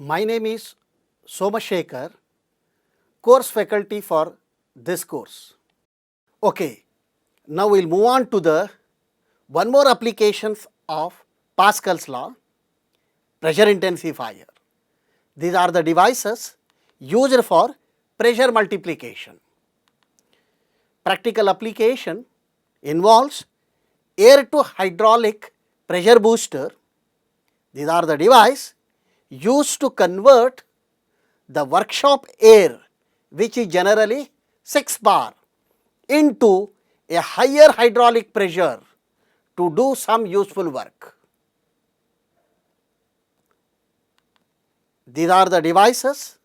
My name is Somashekar, course faculty for this course. Okay, now we'll move on to the one more applications of Pascal's law, pressure intensifier. These are the devices used for pressure multiplication. Practical application involves air to hydraulic pressure booster. These are the device used to convert the workshop air, which is generally 6 bar, into a higher hydraulic pressure to do some useful work. These are the devices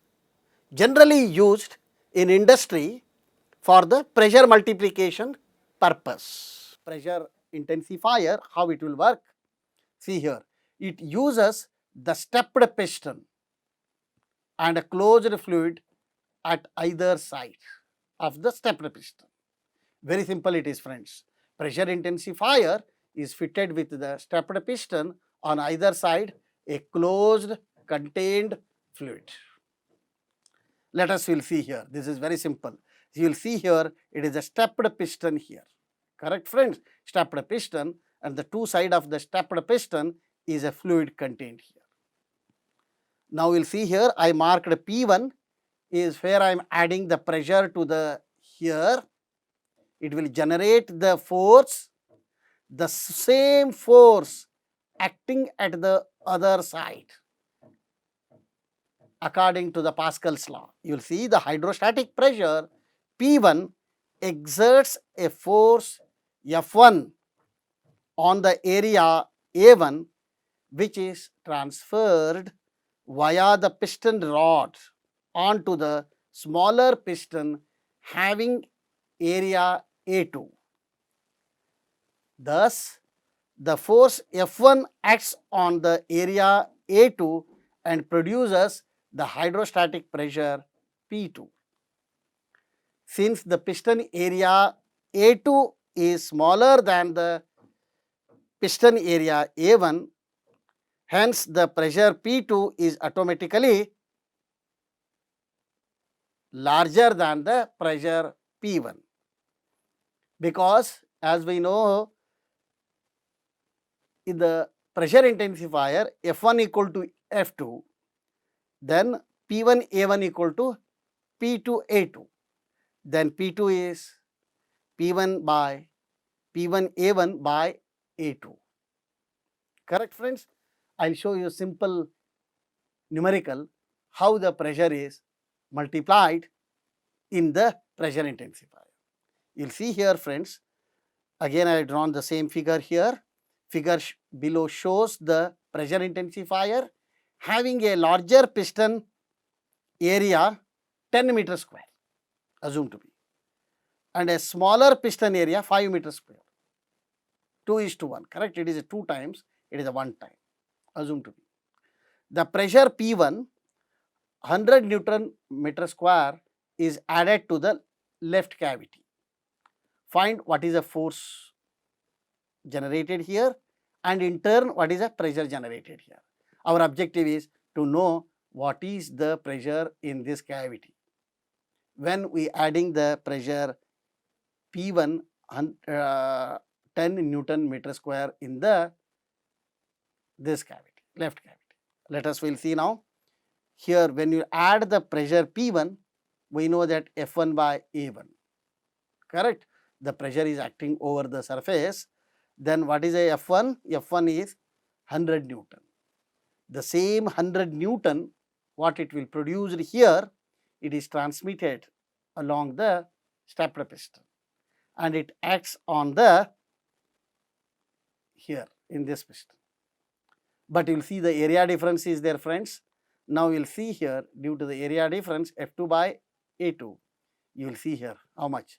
generally used in industry for the pressure multiplication purpose. Pressure intensifier, how it will work? See here, it uses the stepped piston and a closed fluid at either side of the stepped piston. Very simple it is, friends. Pressure intensifier is fitted with the stepped piston on either side, a closed contained fluid. Let us will see here. This is very simple. You will see here it is a stepped piston here. Correct, friends? Stepped piston, and the two side of the stepped piston is a fluid contained here. Now we will see here I marked P1 is where I am adding the pressure to the here. It will generate the force, the same force acting at the other side according to the Pascal's law. You will see the hydrostatic pressure P1 exerts a force F1 on the area A1, which is transferred via the piston rod onto the smaller piston having area A2. Thus, the force F1 acts on the area A2 and produces the hydrostatic pressure P2. Since the piston area A2 is smaller than the piston area A1, hence the pressure P2 is automatically larger than the pressure P1, because as we know in the pressure intensifier F1 equal to F2, then P1 A1 equal to P2 A2, then P2 is P1 by P1 A1 by A2. Correct, friends? I will show you simple numerical how the pressure is multiplied in the pressure intensifier. You will see here, friends, again I have drawn the same figure here. Figure below shows the pressure intensifier having a larger piston area 10 meter square, assumed to be, and a smaller piston area 5 meter square. 2:1, correct? It is a 2 times, it is a 1 time, assumed to be. The pressure P1, 100 Newton meter square, is added to the left cavity. Find what is the force generated here, and in turn what is the pressure generated here. Our objective is to know what is the pressure in this cavity. When we adding the pressure P1 10 Newton meter square in the this cavity, left cavity. Let us will see now. Here when you add the pressure P1, we know that F1 by A1, correct? The pressure is acting over the surface. Then what is a F1? F1 is 100 Newton. The same 100 Newton, what it will produce here, it is transmitted along the stepper piston, and it acts on the here in this piston. But you will see the area difference is there, friends. Now you will see here, due to the area difference F2 by A2, you will see here how much?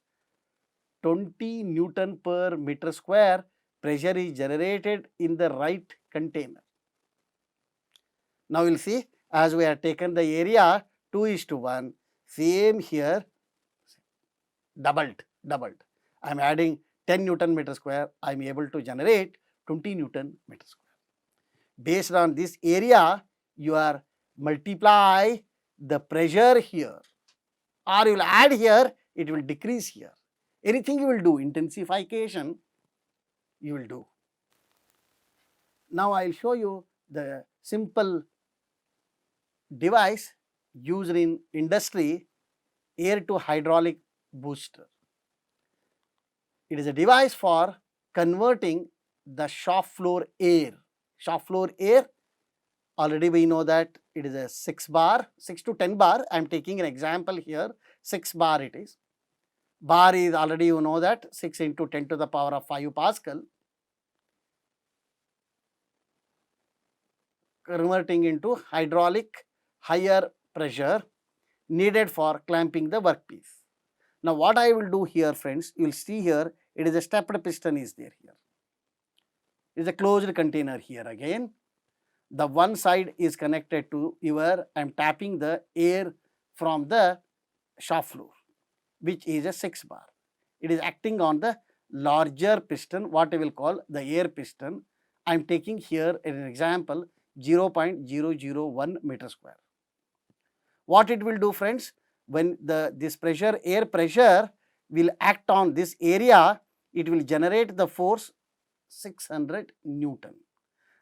20 Newton per meter square pressure is generated in the right container. Now you will see, as we have taken the area 2:1, same here, doubled. I am adding 10 Newton meter square, I am able to generate 20 Newton meter square. Based on this area, you are multiply the pressure here, or you will add here, it will decrease here. Anything you will do, intensification you will do. Now I will show you the simple device used in industry, air to hydraulic booster. It is a device for converting the shop floor air. Shop floor air, already we know that it is a 6 bar, 6 to 10 bar. I am taking an example here, 6 bar it is. Bar is already you know that 6 into 10 to the power of 5 Pascal, converting into hydraulic higher pressure needed for clamping the workpiece. Now what I will do here, friends, you will see here, it is a stepped piston is there here. It is a closed container here again. The one side is connected to your, I am tapping the air from the shop floor, which is a 6 bar. It is acting on the larger piston, what I will call the air piston. I am taking here an example 0.001 meter square. What it will do, friends, when this pressure, air pressure will act on this area, it will generate the force 600 Newton.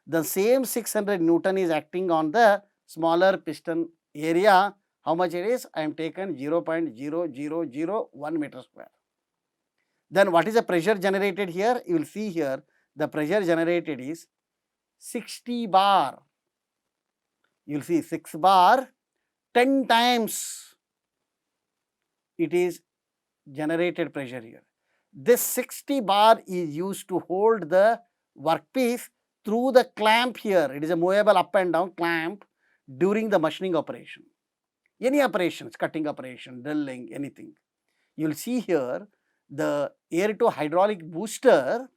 The same 600 Newton is acting on the smaller piston area. How much it is? I am taken 0.0001 meter square. Then what is the pressure generated here? You will see here the pressure generated is 60 bar. You will see 6 bar, 10 times it is generated pressure here. This 60 bar is used to hold the workpiece through the clamp here. It is a movable up and down clamp during the machining operation. Any operations, cutting operation, drilling, anything. You will see here the air to hydraulic booster,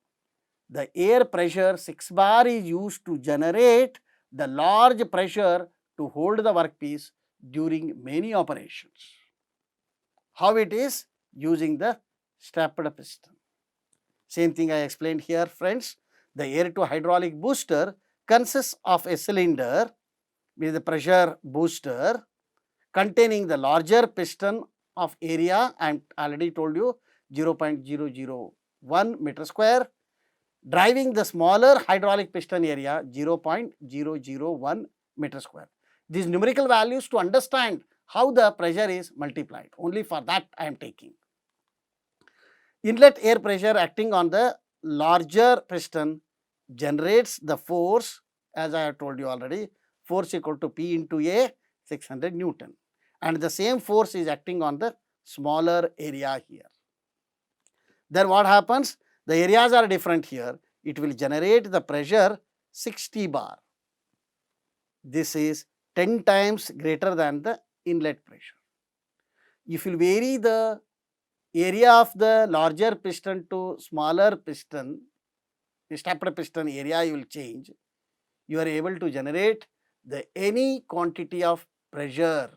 the air pressure 6 bar is used to generate the large pressure to hold the workpiece during many operations. How it is? Using the stepped piston. Same thing I explained here, friends. The air to hydraulic booster consists of a cylinder with the pressure booster containing the larger piston of area, I already told you 0.001 meter square, driving the smaller hydraulic piston area 0.001 meter square. These numerical values to understand how the pressure is multiplied, only for that I am taking. Inlet air pressure acting on the larger piston generates the force, as I have told you already, force equal to P into A, 600 Newton, and the same force is acting on the smaller area here. Then what happens? The areas are different here. It will generate the pressure 60 bar. This is 10 times greater than the inlet pressure. If you vary the area of the larger piston to smaller piston, the stepped piston area you will change, you are able to generate the any quantity of pressure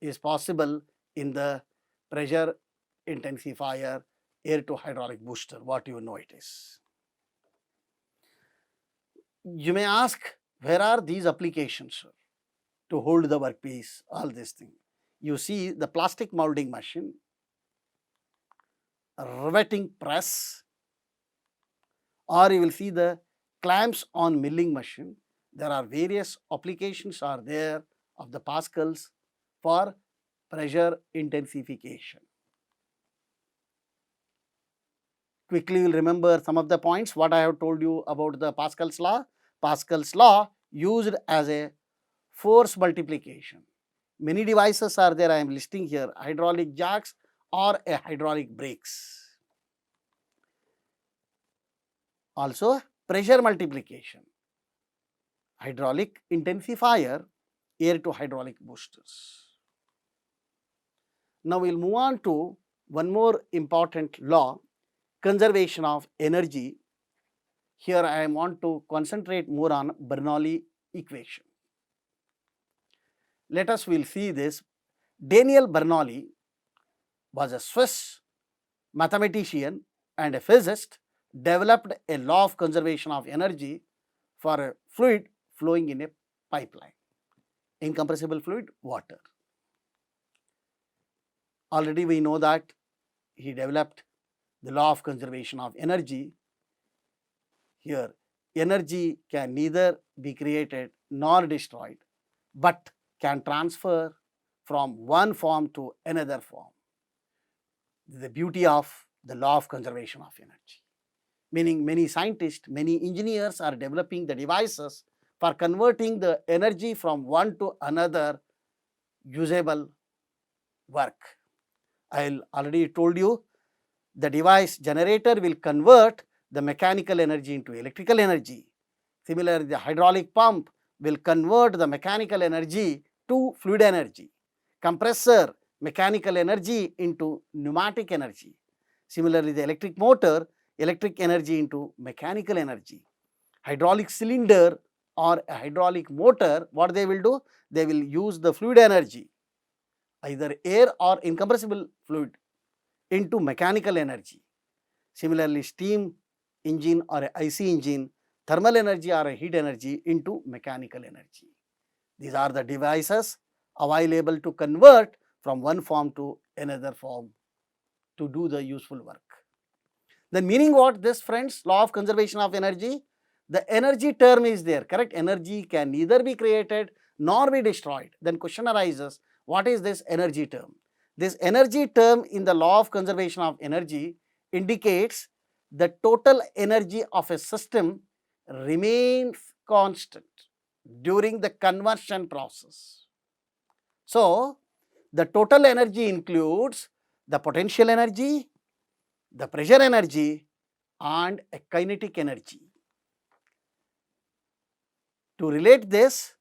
is possible in the pressure intensifier air to hydraulic booster, what you know it is. You may ask, where are these applications to hold the workpiece, all this thing. You see the plastic molding machine, riveting press, or you will see the clamps on milling machine. There are various applications are there of the Pascals for pressure intensification. Quickly you will remember some of the points what I have told you about the Pascal's law. Pascal's law used as a force multiplication. Many devices are there, I am listing here, hydraulic jacks or a hydraulic brakes. Also pressure multiplication, hydraulic intensifier, air to hydraulic boosters. Now we will move on to one more important law, conservation of energy. Here I want to concentrate more on Bernoulli equation. Let us will see this. Daniel Bernoulli was a Swiss mathematician and a physicist, developed a law of conservation of energy for a fluid flowing in a pipeline. Incompressible fluid, water. Already we know that he developed the law of conservation of energy. Here, energy can neither be created nor destroyed, but can transfer from one form to another form. The beauty of the law of conservation of energy. Meaning many scientists, many engineers are developing the devices for converting the energy from one to another usable work. I already told you the device generator will convert the mechanical energy into electrical energy. Similarly, the hydraulic pump will convert the mechanical energy to fluid energy. Compressor, mechanical energy into pneumatic energy. Similarly, the electric motor, electric energy into mechanical energy. Hydraulic cylinder or a hydraulic motor, what they will do? They will use the fluid energy, either air or incompressible fluid, into mechanical energy. Similarly, steam engine or a IC engine, thermal energy or a heat energy into mechanical energy. These are the devices available to convert from one form to another form to do the useful work. Then meaning what this, friends? Law of conservation of energy. The energy term is there, correct? Energy can neither be created nor be destroyed. Then question arises, what is this energy term? This energy term in the law of conservation of energy indicates the total energy of a system remains constant during the conversion process. So, the total energy includes the potential energy, the pressure energy and a kinetic energy. To relate this,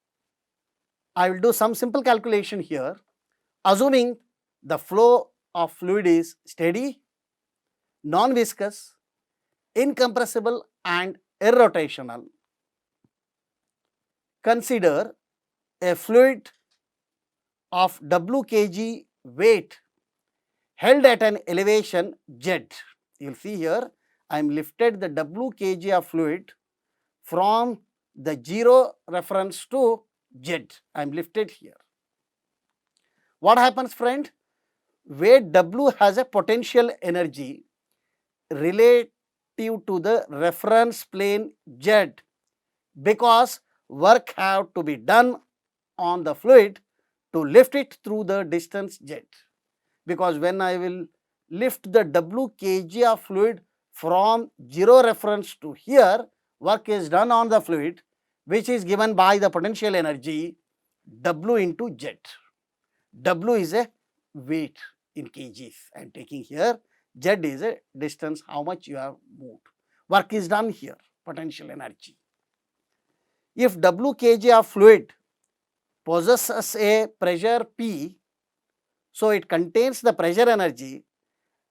I will do some simple calculation here, assuming the flow of fluid is steady, non-viscous, incompressible and irrotational. Consider a fluid of W kg weight held at an elevation Z. You will see here, I am lifted the W kg of fluid from the 0 reference to Z. I am lifted here. What happens, friend? Weight W has a potential energy relative to the reference plane Z, because work have to be done on the fluid to lift it through the distance Z. Because when I will lift the W kg of fluid from 0 reference to here, work is done on the fluid, which is given by the potential energy W into Z. W is a weight in kgs. I am taking here. Z is a distance, how much you have moved. Work is done here, potential energy. If W kg of fluid possesses a pressure P, so it contains the pressure energy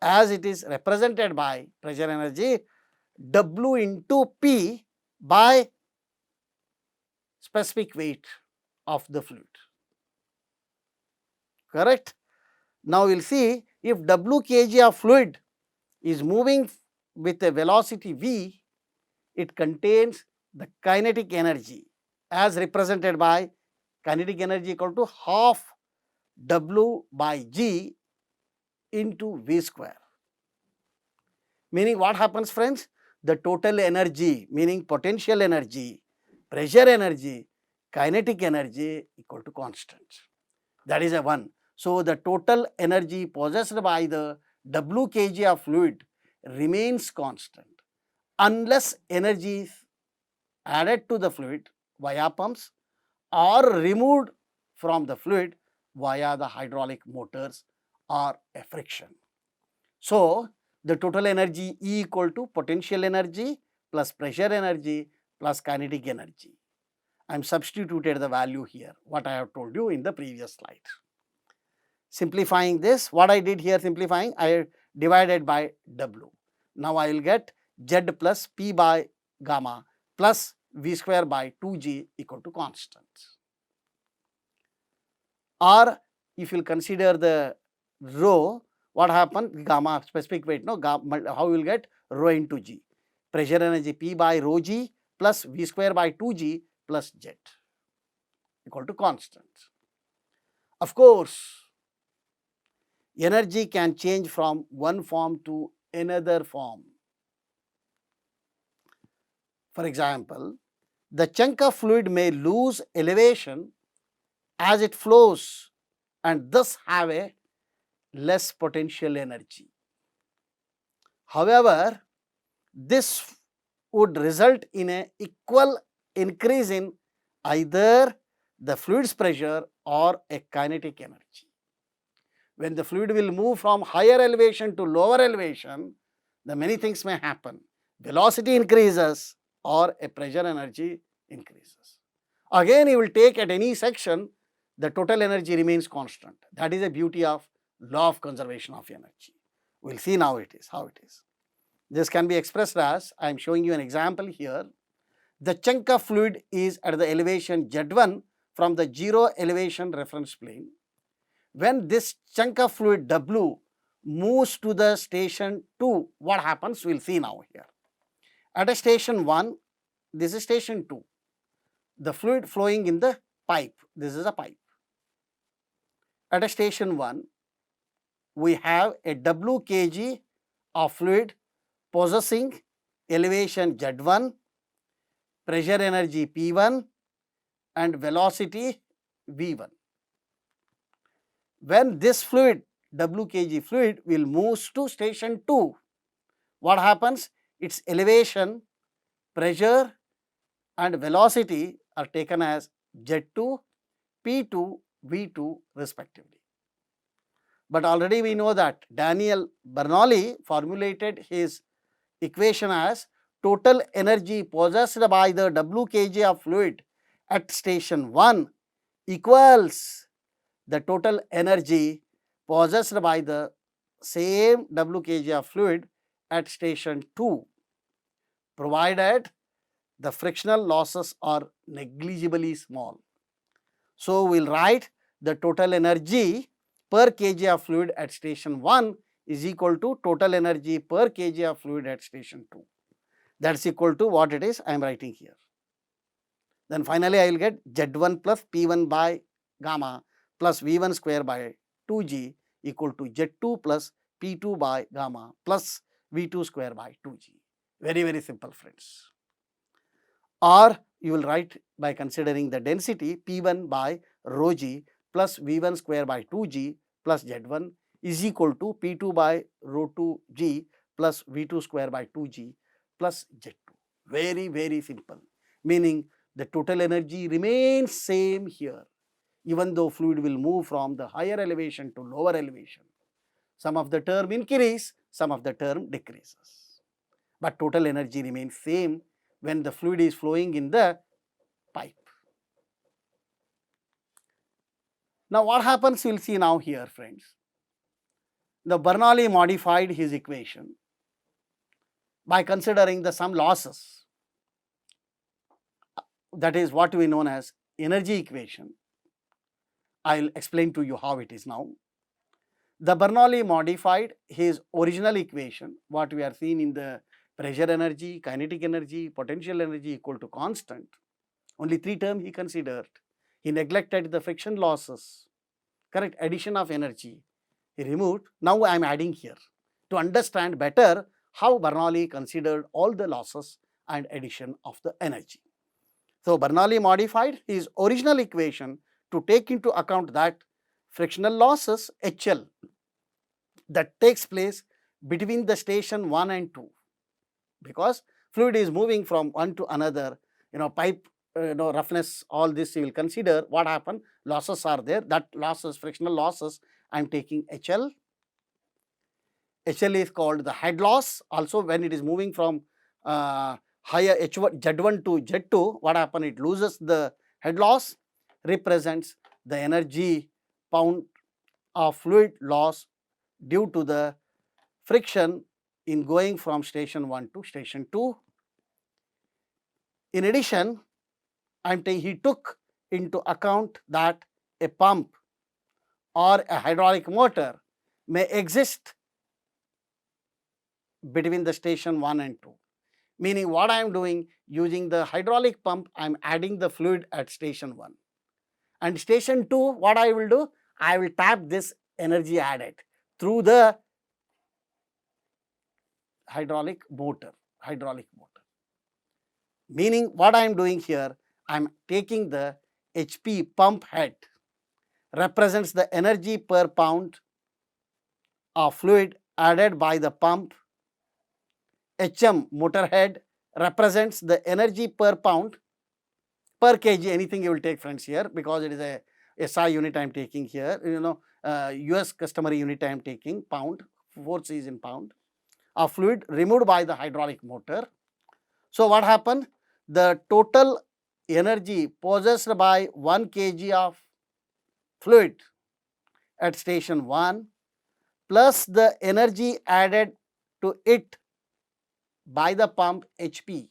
as it is represented by pressure energy W into P by specific weight of the fluid. Correct? Now we will see, if W kg of fluid is moving with a velocity v, it contains the kinetic energy as represented by kinetic energy equal to half W by G into V square. Meaning what happens, friends? The total energy, meaning potential energy, pressure energy, kinetic energy equal to constant. That is a 1. So, the total energy possessed by the W kg of fluid remains constant unless energy is added to the fluid via pumps or removed from the fluid via the hydraulic motors or a friction. So, the total energy E equal to potential energy plus pressure energy plus kinetic energy. I am substituted the value here, what I have told you in the previous slide. Simplifying this, what I did here simplifying, I divided by W. Now I will get Z plus P by gamma plus V square by 2G equal to constant. Or if you will consider the rho, what happens? Gamma specific weight, no, gamma, how you will get rho into G. Pressure energy P by rho G plus V square by 2G plus Z. equal to constant. Of course, energy can change from one form to another form. For example, the chunk of fluid may lose elevation as it flows and thus have a less potential energy. However, this would result in an equal increase in either the fluid's pressure or a kinetic energy. When the fluid will move from higher elevation to lower elevation, the many things may happen. Velocity increases or a pressure energy increases. Again, you will take at any section, the total energy remains constant. That is the beauty of law of conservation of energy. We will see now how it is. This can be expressed as, I am showing you an example here. The chunk of fluid is at the elevation Z1 from the zero elevation reference plane. When this chunk of fluid W moves to the station 2, what happens? We will see now here. At a station 1, this is station 2. The fluid flowing in the pipe, this is a pipe. At a station 1, we have a W kg of fluid possessing elevation Z1, pressure energy P1 and velocity V1. When this fluid, W kg fluid will move to station 2, what happens? Its elevation, pressure and velocity are taken as Z2, P2, V2 respectively. But already we know that Daniel Bernoulli formulated his equation as total energy possessed by the W kg of fluid at station 1 equals the total energy possessed by the same W kg of fluid at station 2, provided the frictional losses are negligibly small. So, we will write the total energy per kg of fluid at station 1 is equal to total energy per kg of fluid at station 2. That is equal to what it is I am writing here. Then finally, I will get Z1 plus P1 by gamma plus V1 square by 2g equal to Z2 plus P2 by gamma plus V2 square by 2g. Very, very simple, friends. Or you will write by considering the density P1 by rho g plus V1 square by 2g plus Z1 is equal to P2 by rho 2g plus V2 square by 2g plus Z2. Very, very simple, meaning the total energy remains same here, even though fluid will move from the higher elevation to lower elevation. Some of the term increase, some of the term decreases, but total energy remains same when the fluid is flowing in the pipe. Now, what happens we will see now here, friends. The Bernoulli modified his equation by considering the some losses, that is what we know as energy equation. I will explain to you how it is now. The Bernoulli modified his original equation, what we are seeing in the pressure energy, kinetic energy, potential energy equal to constant. Only 3 terms he considered. He neglected the friction losses, correct, addition of energy, he removed. Now I am adding here to understand better how Bernoulli considered all the losses and addition of the energy. So, Bernoulli modified his original equation to take into account that frictional losses HL that takes place between the station 1 and 2, because fluid is moving from one to another, pipe, roughness, all this you will consider what happened, losses are there, that losses, frictional losses, I am taking HL. HL is called the head loss. Also, when it is moving from higher H1, Z1 to Z2, what happened? It loses the head loss, represents the energy pound of fluid loss due to the friction in going from station 1 to station 2. In addition, he took into account that a pump or a hydraulic motor may exist between the station 1 and 2. Meaning what I am doing, using the hydraulic pump, I am adding the fluid at station 1. And station 2, what I will do? I will tap this energy added through the hydraulic motor. Meaning what I am doing here, I am taking the HP pump head, represents the energy per pound of fluid added by the pump. HM motor head represents the energy per pound, per kg, anything you will take friends here, because it is a SI unit I am taking here, US customary unit I am taking, pound, force is in pound, of fluid removed by the hydraulic motor. So what happened? The total energy possessed by 1 kg of fluid at station 1 plus the energy added to it by the pump HP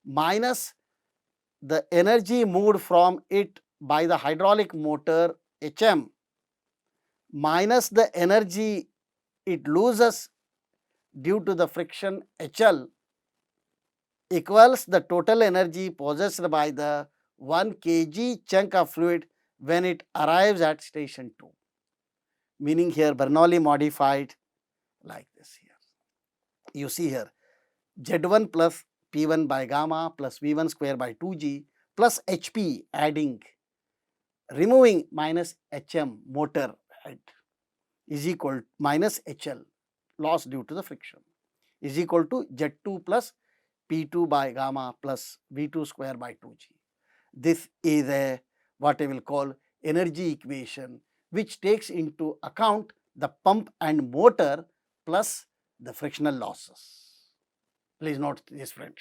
minus the energy moved from it by the hydraulic motor HM minus the energy it loses due to the friction HL equals the total energy possessed by the 1 kg chunk of fluid when it arrives at station 2. Meaning here Bernoulli modified like this here. You see here Z1 plus P1 by gamma plus V1 square by 2G plus HP adding, removing minus HM motor head is equal minus HL loss due to the friction is equal to Z2 plus P2 by gamma plus V2 square by 2G. This is a what I will call energy equation which takes into account the pump and motor plus the frictional losses. Please note this friends.